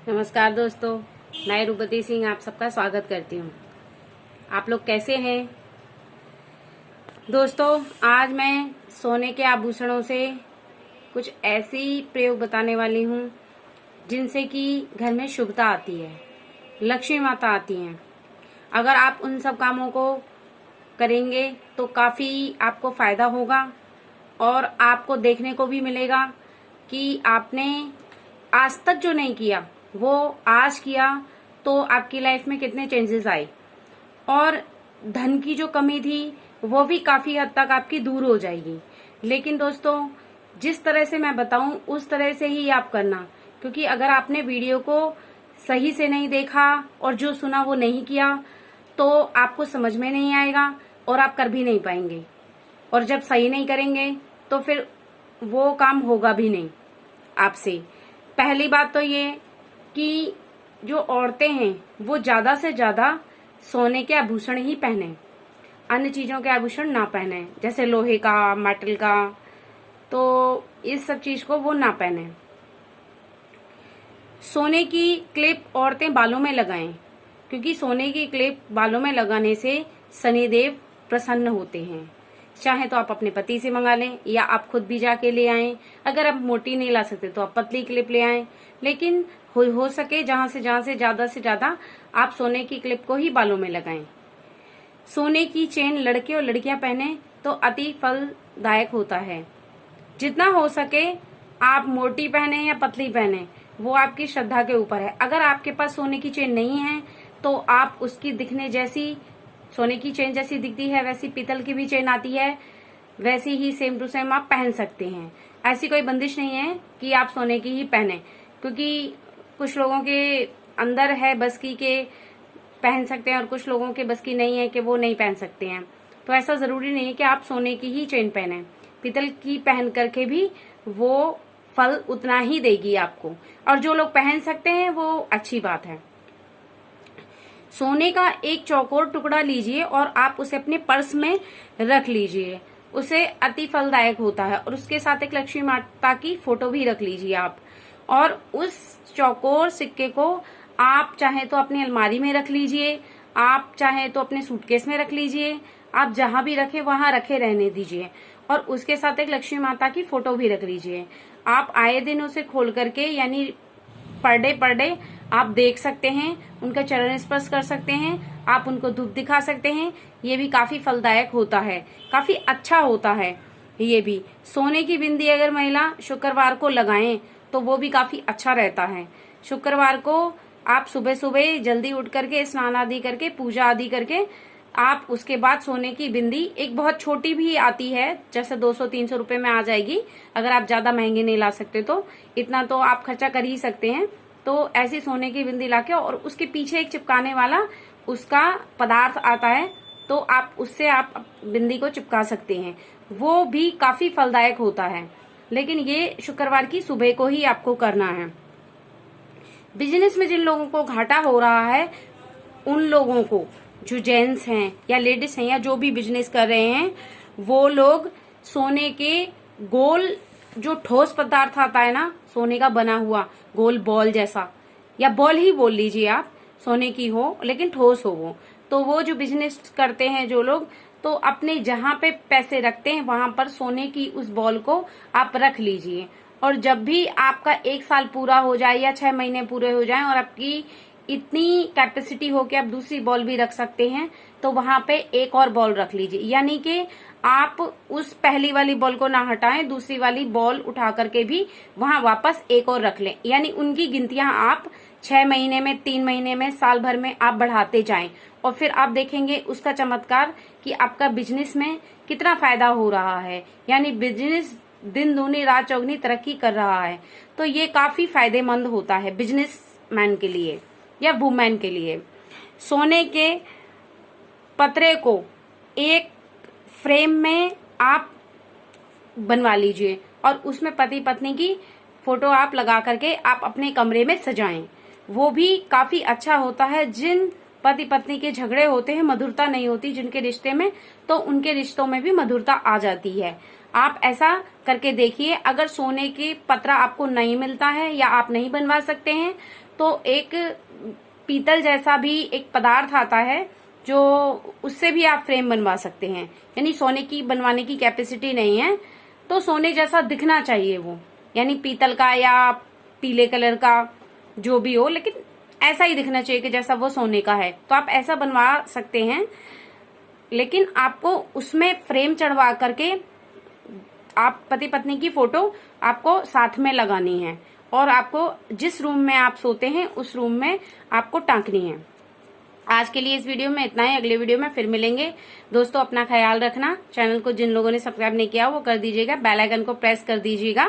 नमस्कार दोस्तों, मैं रूपवती सिंह आप सबका स्वागत करती हूँ। आप लोग कैसे हैं दोस्तों? आज मैं सोने के आभूषणों से कुछ ऐसी प्रयोग बताने वाली हूँ जिनसे कि घर में शुभता आती है, लक्ष्मी माता आती हैं। अगर आप उन सब कामों को करेंगे तो काफ़ी आपको फायदा होगा और आपको देखने को भी मिलेगा कि आपने आज तक जो नहीं किया वो आज किया, तो आपकी लाइफ में कितने चेंजेस आए और धन की जो कमी थी वो भी काफी हद तक आपकी दूर हो जाएगी। लेकिन दोस्तों, जिस तरह से मैं बताऊं उस तरह से ही आप करना, क्योंकि अगर आपने वीडियो को सही से नहीं देखा और जो सुना वो नहीं किया तो आपको समझ में नहीं आएगा और आप कर भी नहीं पाएंगे। और जब सही नहीं करेंगे तो फिर वो काम होगा भी नहीं आपसे। पहली बात तो ये कि जो औरतें हैं वो ज्यादा से ज्यादा सोने के आभूषण ही पहने, अन्य चीजों के आभूषण ना पहने, जैसे लोहे का, मेटल का, तो इस सब चीज को वो ना पहने। सोने की क्लिप औरतें बालों में लगाएं, क्योंकि सोने की क्लिप बालों में लगाने से शनिदेव प्रसन्न होते हैं। चाहे तो आप अपने पति से मंगा लें या आप खुद भी जाके ले आएं। अगर आप मोटी नहीं ला सकते तो आप पतली क्लिप ले आएं, लेकिन हो सके जहां से ज्यादा से ज्यादा आप सोने की क्लिप को ही बालों में लगाएं। सोने की चेन लड़के और लड़कियां पहने तो अति फलदायक होता है। जितना हो सके आप मोटी पहने या पतली पहने, वो आपकी श्रद्धा के ऊपर है। अगर आपके पास सोने की चेन नहीं है तो आप उसकी दिखने जैसी, सोने की चेन जैसी दिखती है वैसी पीतल की भी चेन आती है, वैसी ही सेम टू सेम आप पहन सकते हैं। ऐसी कोई बंदिश नहीं है कि आप सोने की ही पहने, क्योंकि कुछ लोगों के अंदर है बस की के पहन सकते हैं और कुछ लोगों के बस की नहीं है कि वो नहीं पहन सकते हैं। तो ऐसा जरूरी नहीं है कि आप सोने की ही चेन पहने, पीतल की पहन करके भी वो फल उतना ही देगी आपको। और जो लोग पहन सकते हैं वो अच्छी बात है। सोने का एक चौकोर टुकड़ा लीजिए और आप उसे अपने पर्स में रख लीजिए, उसे अति फलदायक होता है। और उसके साथ एक लक्ष्मी माता की फोटो भी रख लीजिए आप। और उस चौकोर सिक्के को आप चाहे तो अपनी अलमारी में रख लीजिए, आप चाहे तो अपने सूटकेस में रख लीजिए, आप जहां भी रखे वहां रखे रहने दीजिए। और उसके साथ एक लक्ष्मी माता की फोटो भी रख लीजिए। आप आए दिन उसे खोल करके, यानी पर डे आप देख सकते हैं, उनका चरण स्पर्श कर सकते हैं, आप उनको धूप दिखा सकते हैं। ये भी काफी फलदायक होता है, काफी अच्छा होता है। ये भी सोने की बिंदी अगर महिला शुक्रवार को लगाएं तो वो भी काफी अच्छा रहता है। शुक्रवार को आप सुबह सुबह जल्दी उठ करके स्नान आदि करके पूजा आदि करके आप उसके बाद सोने की बिंदी, एक बहुत छोटी भी आती है, जैसे 200-300 रुपए में आ जाएगी। अगर आप ज्यादा महंगी नहीं ला सकते तो इतना तो आप खर्चा कर ही सकते हैं। तो ऐसी सोने की बिंदी लाके और उसके पीछे एक चिपकाने वाला उसका पदार्थ आता है, तो आप उससे आप बिंदी को चिपका सकते हैं। वो भी काफी फलदायक होता है, लेकिन ये शुक्रवार की सुबह को ही आपको करना है। बिजनेस में जिन लोगों को घाटा हो रहा है, उन लोगों को, जो जेंट्स हैं या लेडीज हैं या जो भी बिजनेस कर रहे हैं, वो लोग सोने के गोल, जो ठोस पदार्थ आता है ना, सोने का बना हुआ गोल बॉल जैसा, या बॉल ही बोल लीजिए आप, सोने की हो लेकिन ठोस हो वो जो बिजनेस करते हैं जो लोग, तो अपने जहां पे पैसे रखते हैं वहां पर सोने की उस बॉल को आप रख लीजिए। और जब भी आपका 1 साल पूरा हो जाए या 6 महीने पूरे हो जाएं और आपकी इतनी कैपेसिटी हो कि आप दूसरी बॉल भी रख सकते हैं, तो वहां पे एक और बॉल रख लीजिए। यानी कि आप उस पहली वाली बॉल को ना हटाएं, दूसरी वाली बॉल उठा करके भी वहां वापस एक और रख लें। यानी उनकी गिनतियां आप 6 महीने में, 3 महीने में, साल भर में आप बढ़ाते जाएं। और फिर आप देखेंगे उसका चमत्कार कि आपका बिजनेस में कितना फायदा हो रहा है। यानी बिजनेस दिन दूनी रात चौगनी तरक्की कर रहा है। तो ये काफी फायदेमंद होता है बिजनेसमैन के लिए या वुमेन के लिए। सोने के पतरे को एक फ्रेम में आप बनवा लीजिए और उसमें पति पत्नी की फोटो आप लगा करके आप अपने कमरे में सजाएं। वो भी काफी अच्छा होता है। जिन पति पत्नी के झगड़े होते हैं, मधुरता नहीं होती जिनके रिश्ते में, तो उनके रिश्तों में भी मधुरता आ जाती है। आप ऐसा करके देखिए। अगर सोने की पतरा आपको नहीं मिलता है या आप नहीं बनवा सकते हैं तो एक पीतल जैसा भी एक पदार्थ आता है जो उससे भी आप फ्रेम बनवा सकते हैं। यानी सोने की बनवाने की कैपेसिटी नहीं है, तो सोने जैसा दिखना चाहिए वो, यानी पीतल का या पीले कलर का जो भी हो, लेकिन ऐसा ही दिखना चाहिए कि जैसा वो सोने का है। तो आप ऐसा बनवा सकते हैं, लेकिन आपको उसमें फ्रेम चढ़वा करके आप पति पत्नी की फोटो आपको साथ में लगानी है और आपको जिस रूम में आप सोते हैं उस रूम में आपको टांकनी है। आज के लिए इस वीडियो में इतना ही, अगले वीडियो में फिर मिलेंगे। दोस्तों अपना ख्याल रखना, चैनल को जिन लोगों ने सब्सक्राइब नहीं किया वो कर दीजिएगा, बेल आइकन को प्रेस कर दीजिएगा